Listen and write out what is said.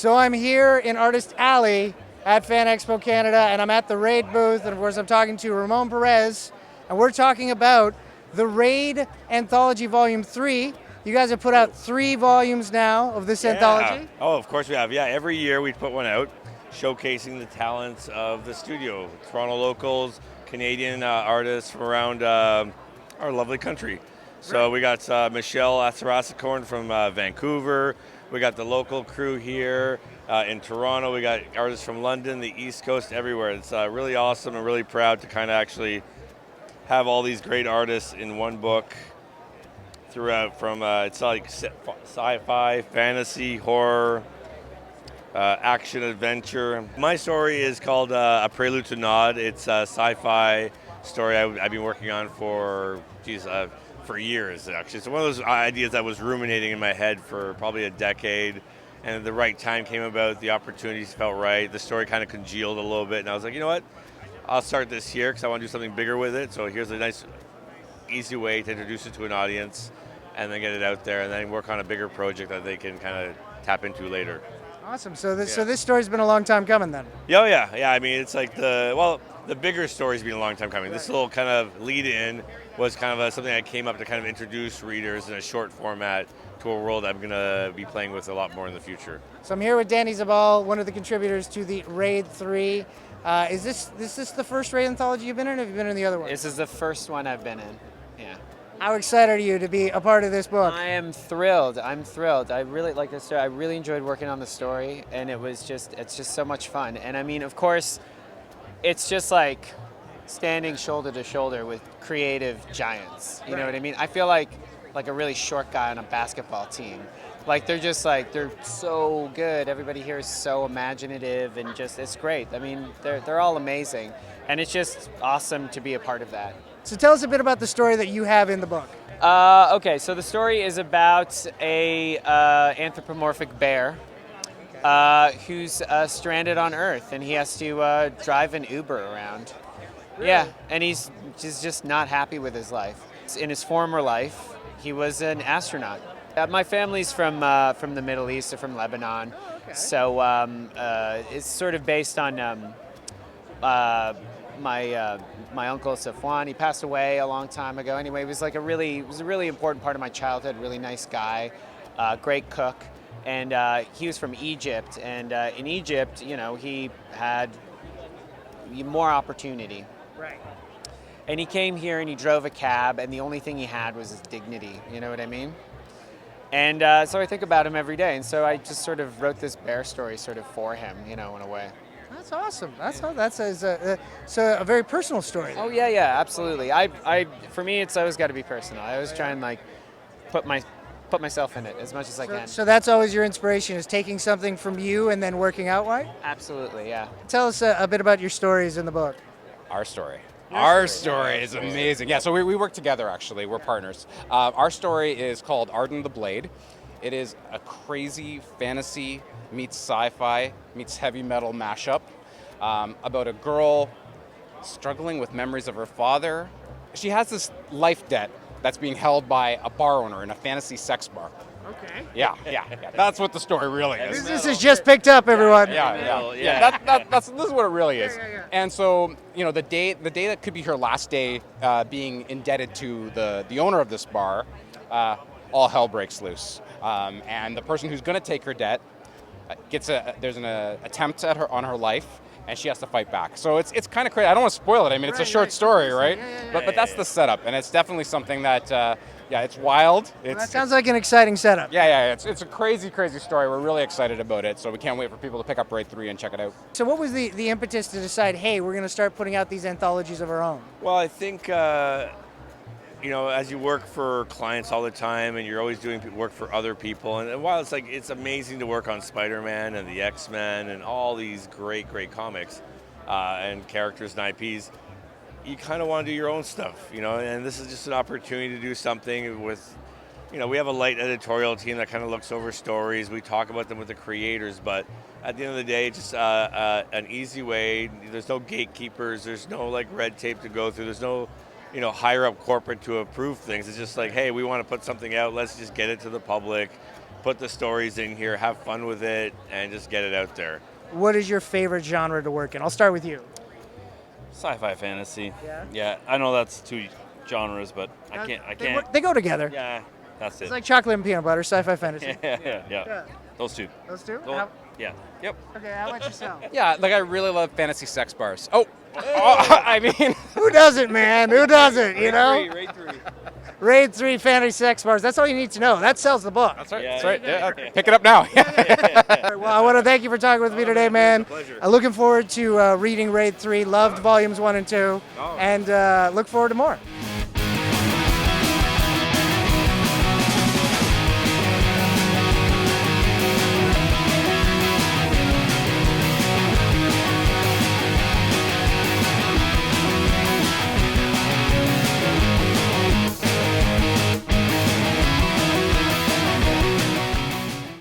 So I'm here in Artist Alley at Fan Expo Canada, and I'm at the Raid booth, and of course I'm talking to Ramón Pérez, and we're talking about the Raid Anthology Volume 3. You guys have put out 3 volumes now of this anthology. Oh, of course we have. Yeah, every year we put one out showcasing the talents of the studio, Toronto locals, Canadian artists from around our lovely country. So we got Michelle Atharasakorn from Vancouver. We got the local crew here in Toronto. We got artists from London, the East Coast, everywhere. It's really awesome and really proud to kind of actually have all these great artists in one book throughout from, it's like sci-fi, fantasy, horror, action, adventure. My story is called A Prelude to Nod. It's a sci-fi story I've been working on for years, actually. It's one of those ideas that was ruminating in my head for probably a decade, and the right time came about, the opportunities felt right, the story kind of congealed a little bit, and I was like, you know what, I'll start this year because I want to do something bigger with it, so here's a nice, easy way to introduce it to an audience, and then get it out there, and then work on a bigger project that they can kind of tap into later. Awesome. So this story's been a long time coming then. Yeah. I mean, it's like the bigger story's been a long time coming. This little kind of lead-in was kind of something that came up to kind of introduce readers in a short format to a world I'm going to be playing with a lot more in the future. So I'm here with Danny Zabbal, one of the contributors to the Raid 3. Is this the first Raid anthology you've been in, or have you been in the other one? This is the first one I've been in, yeah. How excited are you to be a part of this book? I am thrilled. I'm thrilled. I really like this story. I really enjoyed working on the story, and it's just so much fun. And I mean, of course, it's just like standing shoulder to shoulder with creative giants. You know what I mean? I feel like a really short guy on a basketball team. Like they're so good. Everybody here is so imaginative, and just it's great. I mean, they're all amazing, and it's just awesome to be a part of that. So tell us a bit about the story that you have in the book. Okay, so the story is about a anthropomorphic bear who's stranded on Earth, and he has to drive an Uber around. Really? Yeah, and he's just not happy with his life. In his former life, he was an astronaut. My family's from the Middle East, so from Lebanon. Okay. So it's sort of based on my uncle Safwan. He passed away a long time ago. Anyway, it was a really important part of my childhood. Really nice guy, great cook, and he was from Egypt. And in Egypt, you know, he had more opportunity. Right. And he came here and he drove a cab, and the only thing he had was his dignity. You know what I mean? And so I think about him every day, and so I just sort of wrote this bear story sort of for him, you know, in a way. That's awesome. That's a very personal story. Oh yeah, absolutely. For me, it's always got to be personal. I always try and like put myself in it as much as I can. So that's always your inspiration, is taking something from you and then working out right? Absolutely, yeah. Tell us a bit about your stories in the book. Our story. Our story is amazing. Yeah, so we work together, actually. We're partners. Our story is called Arden the Blade. It is a crazy fantasy meets sci-fi meets heavy metal mashup about a girl struggling with memories of her father. She has this life debt that's being held by a bar owner in a fantasy sex bar. Okay. Yeah. That's what the story really is. This is just picked up, everyone. Yeah. This is what it really is. Yeah. And so, you know, the day that could be her last day being indebted to the owner of this bar, all hell breaks loose. And the person who's going to take her debt there's an attempt on her life, and she has to fight back. So it's kind of crazy. I don't want to spoil it. I mean, it's a short story, right? But that's the setup, and it's definitely something that, it's wild. That sounds like an exciting setup. Yeah. It's a crazy story. We're really excited about it, so we can't wait for people to pick up Raid 3 and check it out. So what was the impetus to decide, hey, we're going to start putting out these anthologies of our own? Well, I think, you know, as you work for clients all the time and you're always doing work for other people, and while it's amazing to work on Spider-Man and the X-Men and all these great comics and characters and IPs, you kind of want to do your own stuff, you know, and this is just an opportunity to do something with, you know, we have a light editorial team that kind of looks over stories. We talk about them with the creators, but at the end of the day, just an easy way. There's no gatekeepers. There's no like red tape to go through. There's no, you know, higher up corporate to approve things. It's just like, hey, we want to put something out. Let's just get it to the public. put the stories in here, have fun with it, and just get it out there. What is your favorite genre to work in? I'll start with you. Sci-fi fantasy. Yeah? Yeah, I know that's two genres, but I can't. They go together. Yeah, that's it. It's like chocolate and peanut butter, sci-fi fantasy. yeah. Those two. Those two? Those- yeah. Yep. Okay, how about yourself? Yeah, like I really love fantasy sex bars. I mean, Who doesn't, man? Who doesn't, you know? Raid 3. Raid 3 fantasy sex bars. That's all you need to know. That sells the book. that's right. Yeah, That's right. yeah. Yeah, pick it up now. All right, well, I want to thank you for talking with me today, man. pleasure. Looking forward to reading Raid 3. Loved volumes 1 and 2. And look forward to more.